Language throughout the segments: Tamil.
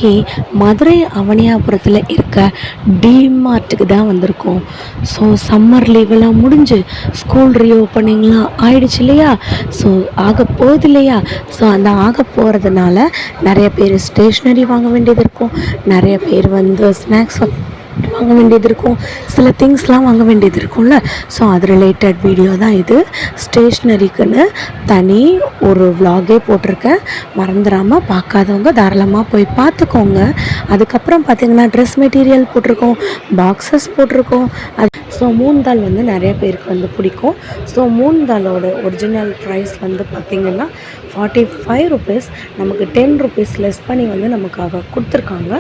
இன்றைக்கி மதுரை அவனியாபுரத்தில் இருக்க டிமார்ட்டுக்கு தான் வந்திருக்கோம். ஸோ சம்மர் லீவெல்லாம் முடிஞ்சு ஸ்கூல் ரீஓப்பனிங்லாம் ஆயிடுச்சு இல்லையா? ஸோ ஆக போகுது இல்லையா? ஸோ அந்த ஆக போகிறதுனால நிறைய பேர் ஸ்டேஷ்னரி வாங்க வேண்டியது இருக்கும், நிறைய பேர் வந்து ஸ்நாக்ஸ் வாங்க வேண்டியது இருக்கும், சில திங்ஸ்லாம் வாங்க வேண்டியது இருக்கும்ல. ஸோ அது ரிலேட்டட் வீடியோ தான் இது. ஸ்டேஷ்னரிக்குன்னு தனி ஒரு விலாகே போட்டிருக்கேன், மறந்துடாமல் பார்க்காதவங்க தாராளமாக போய் பார்த்துக்கோங்க. அதுக்கப்புறம் பார்த்திங்கன்னா ட்ரெஸ் மெட்டீரியல் போட்டிருக்கோம், பாக்ஸஸ் போட்டிருக்கோம். ஸோ மூந்தால் வந்து நிறைய பேருக்கு வந்து பிடிக்கும். ஸோ மூந்தாலோட ஒரிஜினல் ப்ரைஸ் வந்து பார்த்திங்கன்னா 45 ருபீஸ், நமக்கு 10 ருபீஸ் லெஸ் பண்ணி வந்து நமக்காக கொடுத்துருக்காங்க.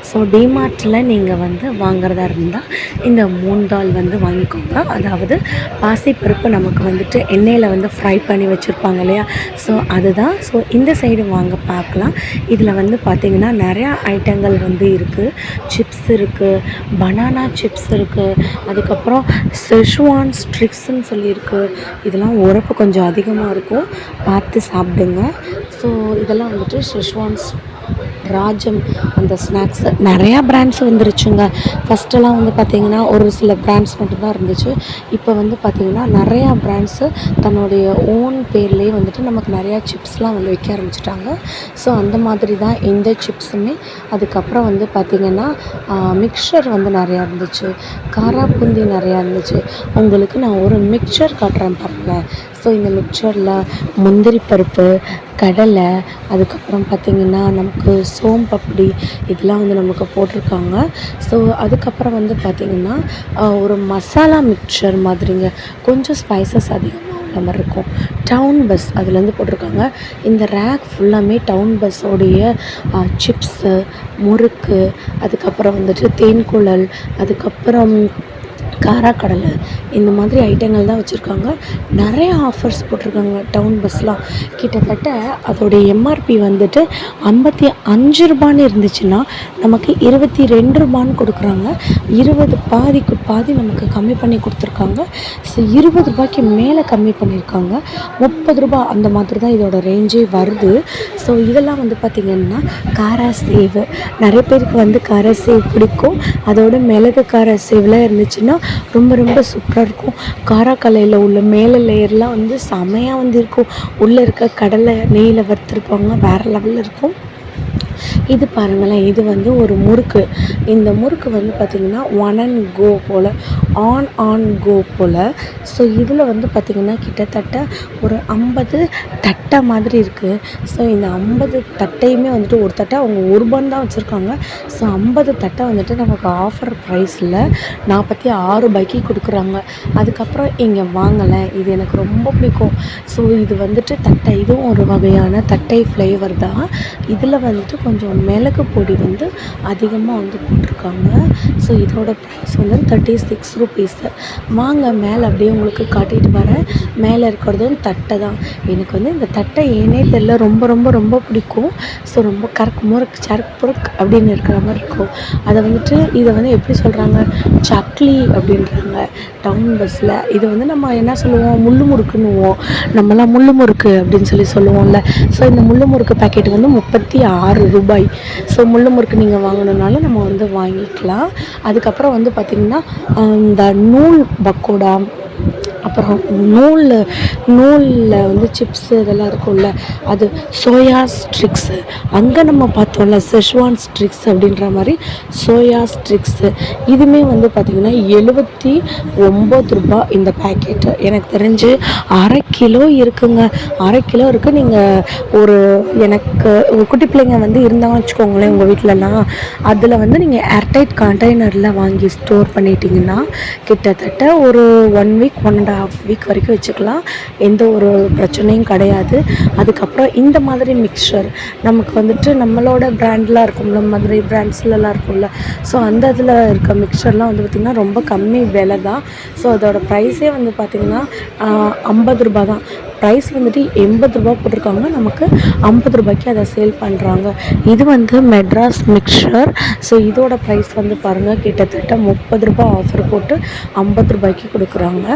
ஸோ டிமார்ட்டில் நீங்கள் வந்து வாங்குறதா இருந்தால் இந்த மூந்தால் வந்து வாங்கிக்கோங்க. அதாவது பாசிப்பருப்பு நமக்கு வந்துட்டு எண்ணெயில் வந்து ஃப்ரை பண்ணி வச்சுருப்பாங்க இல்லையா? ஸோ அதுதான். ஸோ இந்த சைடு வாங்க பார்க்கலாம். இதில் வந்து பார்த்திங்கன்னா நிறையா ஐட்டங்கள் வந்து இருக்குது. சிப்ஸ் இருக்குது, பனானா சிப்ஸ் இருக்குது, அதுக்கப்புறம் செஷ்வான் ஸ்ட்ரிக்ஸ்ன்னு சொல்லியிருக்கு. இதெல்லாம் உரப்பு கொஞ்சம் அதிகமாக இருக்கும், பார்த்து சாப்பிடுங்க. ஸோ இதெல்லாம் வந்துட்டு செஷ்வான்ஸ் ராஜம் அந்த ஸ்நாக்ஸ் நிறையா பிராண்ட்ஸ் வந்துருச்சுங்க. ஃபஸ்ட்டெல்லாம் வந்து பார்த்திங்கன்னா ஒரு சில பிராண்ட்ஸ் மட்டும்தான் இருந்துச்சு. இப்போ வந்து பார்த்திங்கன்னா நிறையா பிராண்ட்ஸு தன்னுடைய ஓன் பேர்லேயே வந்துட்டு நமக்கு நிறையா சிப்ஸ்லாம் வந்து விற்க ஆரம்பிச்சிட்டாங்க. ஸோ அந்த மாதிரி தான் இந்த சிப்ஸுமே. அதுக்கப்புறம் வந்து பார்த்திங்கன்னா மிக்சர் வந்து நிறையா இருந்துச்சு, காரா பூந்தி நிறையா இருந்துச்சு. உங்களுக்கு நான் ஒரு மிக்சர் காட்டுறேன் பாருங்கள். ஸோ இந்த மிக்சரில் முந்திரி பருப்பு, கடலை, அதுக்கப்புறம் பார்த்திங்கன்னா நமக்கு சோம்பப்படி இதெல்லாம் வந்து நமக்கு போட்டிருக்காங்க. ஸோ அதுக்கப்புறம் வந்து பார்த்திங்கன்னா ஒரு மசாலா மிக்சர் மாதிரிங்க, கொஞ்சம் ஸ்பைசஸ் அதிகமாக உள்ள மாதிரி இருக்கும். டவுன் பஸ் அதுலேருந்து போட்டிருக்காங்க. இந்த ரேக் ஃபுல்லாமே டவுன் பஸ்ஸோடைய சிப்ஸு, முறுக்கு, அதுக்கப்புறம் வந்துட்டு தேன்குழல், அதுக்கப்புறம் காராக்கடலை, இந்த மாதிரி ஐட்டங்கள் தான் வச்சுருக்காங்க. நிறைய ஆஃபர்ஸ் போட்டிருக்காங்க டவுன் பஸ்லாம். கிட்டத்தட்ட அதோடைய எம்ஆர்பி வந்துட்டு 55 ரூபான்னு இருந்துச்சுன்னா நமக்கு 22 ரூபான்னு கொடுக்குறாங்க. 20 பாதிக்கு பாதி நமக்கு கம்மி பண்ணி கொடுத்துருக்காங்க. ஸோ 20 ரூபாய்க்கு மேலே கம்மி பண்ணியிருக்காங்க. 30 ரூபா அந்த மாதிரி தான் இதோட ரேஞ்சே வருது. ஸோ இதெல்லாம் வந்து பார்த்திங்கன்னா காரா சேவ், நிறைய பேருக்கு வந்து காரா சேவ் பிடிக்கும். அதோட மிளகு காரா சேவ்லாம் இருந்துச்சுன்னா ரொம்ப ரொம்ப சூப்பராக இருக்கும். காராக்கலையில் உள்ள மேலே லேயர்லாம் வந்து செமையாக வந்து இருக்கும். உள்ளே இருக்க கடலை நெய்யில் வறுத்துருப்பாங்க, வேறு லெவலில் இருக்கும். இது பாருங்களேன், இது வந்து ஒரு முறுக்கு. இந்த முறுக்கு வந்து பார்த்திங்கன்னா ஒன் அண்ட் கோ போல், ஆன் கோ போல். ஸோ இதில் வந்து பார்த்திங்கன்னா கிட்டத்தட்ட ஒரு 50 தட்டை மாதிரி இருக்குது. ஸோ இந்த 50 தட்டையுமே வந்துட்டு ஒரு தட்டை அவங்க 1 ரூபான்னு தான் வச்சுருக்காங்க. ஸோ 50 தட்டை வந்துட்டு நமக்கு ஆஃபர் ப்ரைஸில் 46 ரூபாய்க்கு கொடுக்குறாங்க. அதுக்கப்புறம் இங்கே வாங்கலை, இது எனக்கு ரொம்ப பிடிக்கும். ஸோ இது வந்துட்டு தட்டை, இதுவும் ஒரு வகையான தட்டை ஃப்ளேவர் தான். இதில் வந்துட்டு கொஞ்சம் மிளகு பொடி வந்து அதிகமாக வந்து போட்டிருக்காங்க. ஸோ இதோட ப்ரைஸ் வந்து 36 ருபீஸு. வாங்க மேலே அப்படியே உங்களுக்கு காட்டிட்டு வரேன். மேலே இருக்கிறதும் தட்டை தான். எனக்கு வந்து இந்த தட்டை ஏனே தெரியல, ரொம்ப ரொம்ப ரொம்ப பிடிக்கும். ஸோ ரொம்ப கறக்கு முறுக்கு சரக்கு புறுக்கு அப்படின்னு இருக்கிற மாதிரி இருக்கும். அதை வந்துட்டு இதை வந்து எப்படி சொல்கிறாங்க, சக்லி அப்படின்றாங்க டவுன் பஸ்ஸில். இது வந்து நம்ம என்ன சொல்லுவோம், முள்ளு முறுக்குன்னுவோம். நம்மலாம் முள்ளு முறுக்கு அப்படின்னு சொல்லுவோம்ல. ஸோ இந்த முள்ளு முறுக்கு பேக்கெட் வந்து 36 ரூபாய். ஸோ முள்ளு முறுக்கு நீங்கள் வாங்கணுன்னாலும் நம்ம வந்து வாங்கிக்கலாம். அதுக்கப்புறம் வந்து பார்த்திங்கன்னா இந்த நூல் பக்கோடா, அப்புறம் நூலில் வந்து சிப்ஸு இதெல்லாம் இருக்கும்ல, அது சோயா ஸ்ட்ரிக்ஸு. அங்கே நம்ம பார்த்தோம்ல செஷ்வான் ஸ்ட்ரிக்ஸ் அப்படின்ற மாதிரி சோயா ஸ்ட்ரிக்ஸு. இதுவுமே வந்து பார்த்திங்கன்னா 79 ரூபா இந்த பேக்கெட்டு. எனக்கு தெரிஞ்சு 1/2 கிலோ இருக்குங்க, 1/2 கிலோ இருக்குது. நீங்கள் எனக்கு குட்டி பிள்ளைங்க வந்து இருந்தாங்கன்னு வச்சுக்கோங்களேன் உங்கள் வீட்டிலலாம், அதில் வந்து நீங்கள் ஏர்டைட் கண்டெய்னரில் வாங்கி ஸ்டோர் பண்ணிட்டீங்கன்னா கிட்டத்தட்ட ஒரு 1 வீக் 1.5 வீக் வரைக்கும் வச்சுக்கலாம், எந்த ஒரு பிரச்சனையும் கிடையாது. அதுக்கப்புறம் இந்த மாதிரி மிக்சர் நமக்கு வந்துட்டு நம்மளோட பிராண்ட்லாம் இருக்கும்ல, மதுரை பிராண்ட்ஸ்லலாம் இருக்கும்ல. ஸோ அந்த இதில் இருக்க மிக்சர்லாம் வந்து பார்த்திங்கன்னா ரொம்ப கம்மி விலை தான். ஸோ அதோட ப்ரைஸே வந்து பார்த்திங்கன்னா 50 ரூபா தான். ப்ரைஸ் வந்துட்டு 80 ரூபா போட்டிருக்காங்க, நமக்கு 50 ரூபாய்க்கு அதை சேல் பண்ணுறாங்க. இது வந்து மெட்ராஸ் மிக்சர். ஸோ இதோட ப்ரைஸ் வந்து பாருங்கள், கிட்டத்தட்ட 30 ரூபா ஆஃபர் போட்டு 50 ரூபாய்க்கு கொடுக்குறாங்க.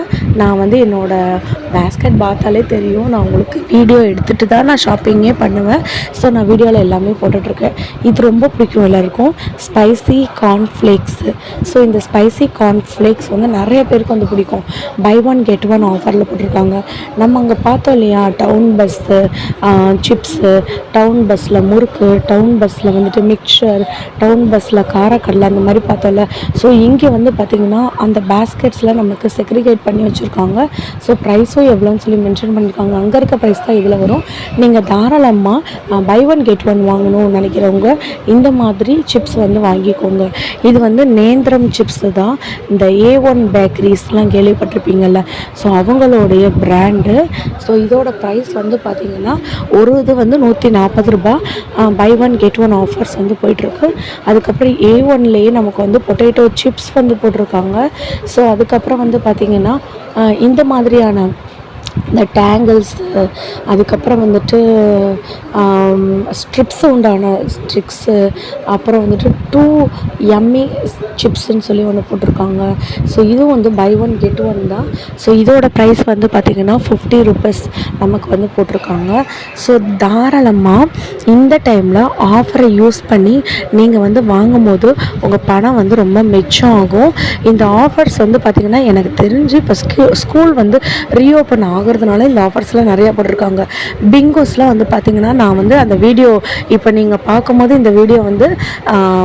நான் வந்து என்னோடய பேஸ்கெட் பார்த்தாலே தெரியும், நான் உங்களுக்கு வீடியோ எடுத்துகிட்டு தான் நான் ஷாப்பிங்கே பண்ணுவேன். ஸோ நான் வீடியோவில் எல்லாமே போட்டுட்ருக்கேன். இது ரொம்ப பிடிக்கும் எல்லாருக்கும், ஸ்பைசி கார்ன்ஃப்ளேக்ஸு. ஸோ இந்த ஸ்பைசி கார்ன்ஃப்ளேக்ஸ் வந்து நிறைய பேருக்கு வந்து பிடிக்கும். பை ஒன் கெட் ஒன் ஆஃபரில் போட்டிருக்காங்க. நம்ம அங்கே பார்த்தோம் இல்லையா, டவுன் பஸ்ஸு சிப்ஸு, டவுன் பஸ்ஸில் முறுக்கு, டவுன் பஸ்ஸில் வந்துட்டு மிக்சர், டவுன் பஸ்ஸில் காரக்கடலை, அந்த மாதிரி பார்த்தோம்ல. ஸோ இங்கே வந்து பார்த்திங்கன்னா அந்த பேஸ்கெட்ஸில் நமக்கு செக்ரிகேட் பண்ணி வச்சுருக்காங்க. ஸோ ப்ரைஸும் எவ்வளோன்னு சொல்லி மென்ஷன் பண்ணியிருக்காங்க. அங்கே இருக்க ப்ரைஸ் தான் இதில் வரும். நீங்கள் தாராளமாக பை ஒன் கெட் ஒன் வாங்கணும்னு நினைக்கிறவங்க இந்த மாதிரி சிப்ஸ் வந்து வாங்கிக்கோங்க. இது வந்து நேந்திரம் சிப்ஸு தான். இந்த A1 பேக்கரிஸ்லாம் கேள்விப்பட்டிருப்பீங்கள்ல, ஸோ அவங்களுடைய பிராண்டு. ஸோ இதோட ப்ரைஸ் வந்து பார்த்திங்கன்னா ஒரு இது வந்து 140 ரூபா. Buy one get one offers வந்து போயிட்டுருக்கு. அதுக்கப்புறம் A1லேயே நமக்கு வந்து பொட்டேட்டோ சிப்ஸ் வந்து போட்டிருக்காங்க. ஸோ அதுக்கப்புறம் வந்து பார்த்திங்கன்னா இந்த மாதிரியான இந்த டேங்கிள்ஸு, அதுக்கப்புறம் வந்துட்டு ஸ்ட்ரிப்ஸு உண்டான ஸ்ட்ரிக்ஸு, அப்புறம் வந்துட்டு 2 யம்மி சிப்ஸுன்னு சொல்லி ஒன்று போட்டிருக்காங்க. ஸோ இதுவும் வந்து பை ஒன் கெட் ஒன் தான். ஸோ இதோட ப்ரைஸ் வந்து பார்த்திங்கன்னா 50 ருபீஸ் நமக்கு வந்து போட்டிருக்காங்க. ஸோ தாராளமாக இந்த டைமில் ஆஃபரை யூஸ் பண்ணி நீங்கள் வந்து வாங்கும்போது உங்கள் பணம் வந்து ரொம்ப மிச்சம் ஆகும். இந்த ஆஃபர்ஸ் வந்து பார்த்திங்கன்னா எனக்கு தெரிஞ்சு இப்போ ஸ்கூல் வந்து ரீஓப்பன் ஆகிறதுனால இந்த ஆஃபர்ஸ்லாம் நிறையா போட்டிருக்காங்க. பிங்கோஸ்லாம் வந்து பார்த்திங்கன்னா நான் வந்து அந்த வீடியோ இப்போ நீங்கள் பார்க்கும்போது இந்த வீடியோ வந்து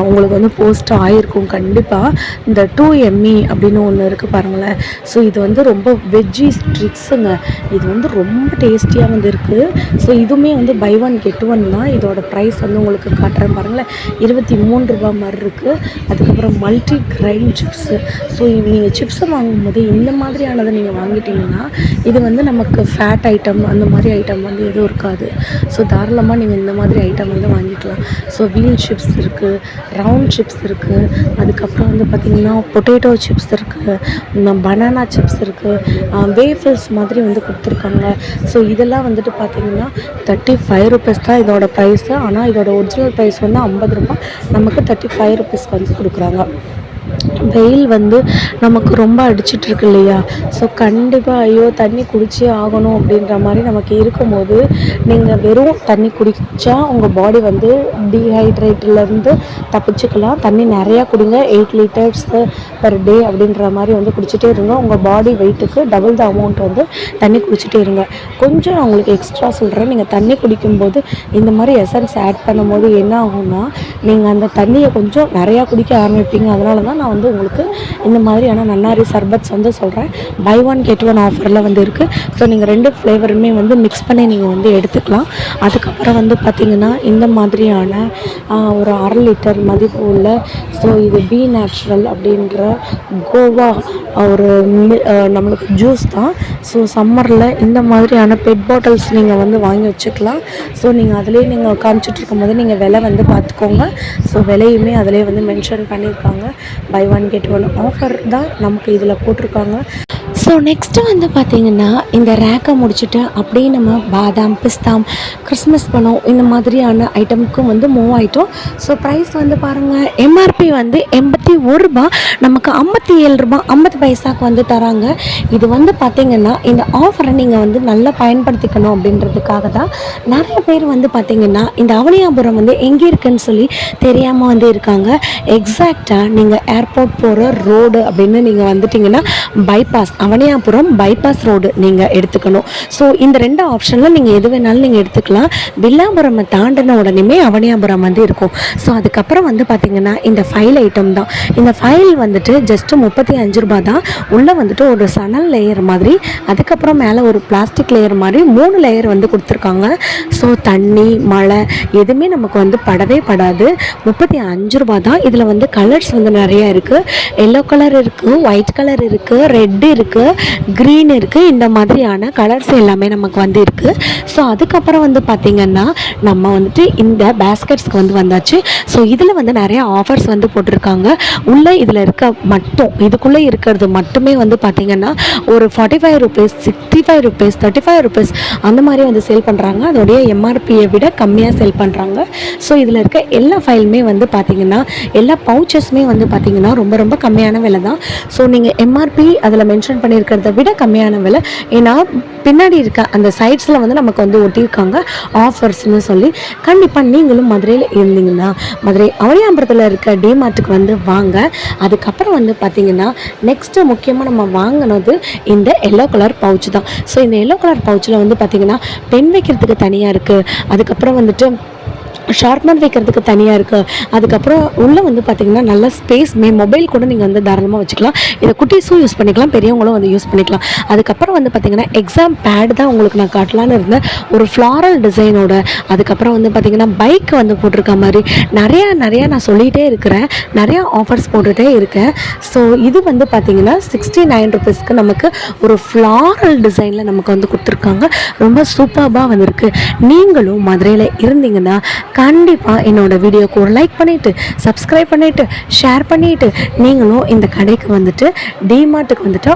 உங்களுக்கு வந்து போஸ்ட் ஆகிருக்கும் கண்டிப்பாக. இந்த 2ME அப்படின்னு ஒன்று இருக்குது பாருங்களேன். ஸோ இது வந்து ரொம்ப வெஜ்ஜி ஸ்ட்ரிக்ஸுங்க. இது வந்து ரொம்ப டேஸ்டியாக வந்து இருக்குது. ஸோ இதுவுமே வந்து பை ஒன் கெட் ஒன் தான். இதோட ப்ரைஸ் வந்து உங்களுக்கு காட்டுறேன் பாருங்களேன், 23 ரூபா மாதிரி இருக்குது. அதுக்கப்புறம் மல்டி கிரைன் சிப்ஸு. ஸோ நீங்கள் சிப்ஸை வாங்கும்போது இந்த மாதிரியானதை நீங்கள் வாங்கிட்டீங்கன்னா இது வந்து நமக்கு ஃபேட் ஐட்டம் அந்த மாதிரி ஐட்டம் வந்து எதுவும் இருக்காது. ஸோ தாராளமாக நீங்கள் இந்த மாதிரி ஐட்டம் வந்து வாங்கிக்கலாம். ஸோ வீல் சிப்ஸ் இருக்குது, ரவுண்ட் சிப்ஸ் இருக்குது, அதுக்கப்புறம் வந்து பார்த்திங்கன்னா பொட்டேட்டோ சிப்ஸ் இருக்குது, பனானா சிப்ஸ் இருக்குது, வேஃபில்ஸ் மாதிரி வந்து கொடுத்துருக்காங்க. ஸோ இதெல்லாம் வந்துட்டு பார்த்திங்கன்னா 35 ருபீஸ் தான் இதோட ப்ரைஸு. ஆனால் இதோட ஒரிஜினல் ப்ரைஸ் வந்து 50 ரூபா, நமக்கு 35 ருபீஸ்க்கு வந்து கொடுக்குறாங்க. வெயில் வந்து நமக்கு ரொம்ப அடிச்சிட்ருக்கு இல்லையா. ஸோ கண்டிப்பாக ஐயோ தண்ணி குடிச்சே ஆகணும் அப்படின்ற மாதிரி நமக்கு இருக்கும்போது நீங்கள் வெறும் தண்ணி குடித்தா உங்கள் பாடி வந்து டீஹைட்ரேட்லேருந்து தப்பிச்சுக்கலாம். தண்ணி நிறையா குடிங்க, 8 லிட்டர்ஸ் பர் டே அப்படின்ற மாதிரி வந்து குடிச்சிட்டே இருங்க. உங்கள் பாடி வெயிட்டுக்கு டபுள் த அமௌண்ட் வந்து தண்ணி குடிச்சிட்டே இருங்க. கொஞ்சம் நான் உங்களுக்கு எக்ஸ்ட்ரா சொல்கிறேன், நீங்கள் தண்ணி குடிக்கும்போது இந்த மாதிரி எசன்ஸ் ஆட் பண்ணும்போது என்ன ஆகும்னா நீங்கள் அந்த தண்ணியை கொஞ்சம் நிறையா குடிக்க ஆரம்பிப்பீங்க. அதனால தான் நான் வந்து உங்களுக்கு இந்த மாதிரியான நன்னாரி சர்பத்ஸ் வந்து சொல்கிறேன். பை ஒன் கெட் ஒன் ஆஃபரில் வந்து இருக்குது. ஸோ நீங்கள் 2 ஃப்ளேவருமே வந்து மிக்ஸ் பண்ணி நீங்கள் வந்து எடுத்துக்கலாம். அதுக்கப்புறம் வந்து பார்த்திங்கன்னா இந்த மாதிரியான ஒரு 1/2 லிட்டர் மதிப்பு உள்ள, ஸோ இது பி நேச்சுரல் அப்படின்ற கோவா ஒரு நம்மளுக்கு ஜூஸ் தான். ஸோ சம்மரில் இந்த மாதிரியான பெட் பாட்டில்ஸ் நீங்கள் வந்து வாங்கி வச்சுக்கலாம். ஸோ நீங்கள் அதிலே நீங்கள் காமிச்சிட்ருக்கும் போது நீங்கள் விலை வந்து பார்த்துக்கோங்க. ஸோ விலையுமே அதிலே வந்து மென்ஷன் பண்ணியிருக்காங்க. Buy one get one offer தான் நமக்கு இதில் போட்டிருக்காங்க. ஸோ நெக்ஸ்ட்டு வந்து பார்த்திங்கன்னா இந்த ரேக்கை முடிச்சுட்டு அப்படியே நம்ம பாதாம், பிஸ்தாம், கிறிஸ்மஸ் பழம் இந்த மாதிரியான ஐட்டமுக்கும் வந்து மூவ் ஆகிட்டோம். ஸோ ப்ரைஸ் வந்து பாருங்கள், எம்ஆர்பி வந்து 81 ரூபா, நமக்கு 57 ரூபா 50 பைசாக்கு வந்து தராங்க. இது வந்து பார்த்திங்கன்னா இந்த ஆஃபரை நீங்கள் வந்து நல்லா பயன்படுத்திக்கணும் அப்படின்றதுக்காக தான் நிறைய பேர் வந்து பார்த்திங்கன்னா இந்த அவனியாபுரம் வந்து எங்கே இருக்குன்னு சொல்லி தெரியாமல் வந்து இருக்காங்க. எக்ஸாக்டாக நீங்கள் ஏர்போர்ட் போகிற ரோடு அப்படின்னு நீங்கள் வந்துட்டிங்கன்னா பைபாஸ், அவனியாபுரம் பைபாஸ் ரோடு நீங்கள் எடுத்துக்கணும். ஸோ இந்த 2 ஆப்ஷனில் நீங்கள் எது வேணாலும் நீங்கள் எடுத்துக்கலாம். வில்லாபுரம் தாண்டின உடனே அவனியாபுரம் வந்து இருக்கும். ஸோ அதுக்கப்புறம் வந்து பார்த்திங்கன்னா இந்த ஃபைல் ஐட்டம் தான். இந்த ஃபைல் வந்துட்டு ஜஸ்ட்டு 35 ரூபா தான். உள்ளே வந்துட்டு ஒரு சணல் லேயர் மாதிரி, அதுக்கப்புறம் மேலே ஒரு பிளாஸ்டிக் லேயர் மாதிரி 3 லேயர் வந்து கொடுத்துருக்காங்க. ஸோ தண்ணி மழை எதுவுமே நமக்கு வந்து படவே படாது. 35 ரூபா தான். இதில் வந்து கலர்ஸ் வந்து நிறையா இருக்குது. எல்லோ கலர் இருக்குது, ஒயிட் கலர் இருக்குது, ரெட் இருக்குது, க்ரீன் இருக்குது, இந்த மாதிரியான கலர்ஸ் எல்லாமே நமக்கு வந்து இருக்குது. ஸோ அதுக்கப்புறம் வந்து பார்த்திங்கன்னா நம்ம வந்துட்டு இந்த பேஸ்கெட்ஸ்க்கு வந்து வந்தாச்சு. ஸோ இதில் வந்து நிறைய ஆஃபர்ஸ் வந்து போட்டிருக்காங்க. உள்ளே இதில் இருக்க மட்டும் இதுக்குள்ளே இருக்கிறது மட்டுமே வந்து பார்த்திங்கன்னா ஒரு 45 ருபீஸ், 65 ருபீஸ், 35 ருபீஸ் அந்த மாதிரி வந்து சேல் பண்ணுறாங்க. அதோடைய எம்ஆர்பியை விட கம்மியாக சேல் பண்ணுறாங்க. ஸோ இதில் இருக்க எல்லா ஃபைலுமே வந்து பார்த்திங்கன்னா எல்லா பவுச்சஸுமே வந்து பார்த்திங்கன்னா ரொம்ப ரொம்ப கம்மியான விலை தான். ஸோ நீங்கள் எம்ஆர்பி அதில் மென்ஷன் பண்ணியிருக்கிறத விட கம்மியான விலை. ஏன்னா பின்னாடி இருக்க அந்த சைட்ஸில் வந்து நமக்கு வந்து ஒட்டியிருக்காங்க ஆஃபர்ஸ்னு சொல்லி. கண்டிப்பாக நீங்களும் மதுரையில் இருந்தீங்கன்னா மதுரை அவனியாபுரத்தில் இருக்க டிமார்ட்டுக்கு வந்து வாங்க. அதுக்கப்புறம் வந்து பார்த்திங்கன்னா நெக்ஸ்ட்டு முக்கியமாக நம்ம வாங்கினது இந்த எல்லோ கலர் பவுச் தான். ஸோ இந்த எல்லோ கலர் பவுச்சில் வந்து பார்த்திங்கன்னா பென் வைக்கிறதுக்கு தனியாக இருக்குது, அதுக்கப்புறம் வந்துட்டு ஷார்ப்னர் வைக்கிறதுக்கு தனியாக இருக்குது, அதுக்கப்புறம் உள்ளே வந்து பார்த்திங்கன்னா நல்ல ஸ்பேஸ் மொபைல் கூட நீங்கள் வந்து தாராளமாக வச்சுக்கலாம். இதை குட்டீஸும் யூஸ் பண்ணிக்கலாம், பெரியவங்களும் வந்து யூஸ் பண்ணிக்கலாம். அதுக்கப்புறம் வந்து பார்த்திங்கன்னா எக்ஸாம் பேட் தான் உங்களுக்கு நான் காட்டலான்னு இருந்தேன், ஒரு ஃப்ளாரல் டிசைனோட. அதுக்கப்புறம் வந்து பார்த்திங்கன்னா பைக் வந்து போட்டிருக்க மாதிரி நிறையா நான் சொல்லிகிட்டே இருக்கிறேன், நிறையா ஆஃபர்ஸ் போட்டுகிட்டே இருக்கேன். ஸோ இது வந்து பார்த்திங்கன்னா 69 ருபீஸ்க்கு நமக்கு ஒரு ஃப்ளாரல் டிசைனில் நமக்கு வந்து கொடுத்துருக்காங்க. ரொம்ப சூப்பராக வந்திருக்கு. நீங்களும் மதுரையில் இருந்தீங்கன்னா கண்டிப்பாக என்னோடய வீடியோக்கு ஒரு லைக் பண்ணிவிட்டு, சப்ஸ்கிரைப் பண்ணிவிட்டு, ஷேர் பண்ணிவிட்டு நீங்களும் இந்த கடைக்கு வந்துட்டு டிமார்ட்டுக்கு வந்துட்டு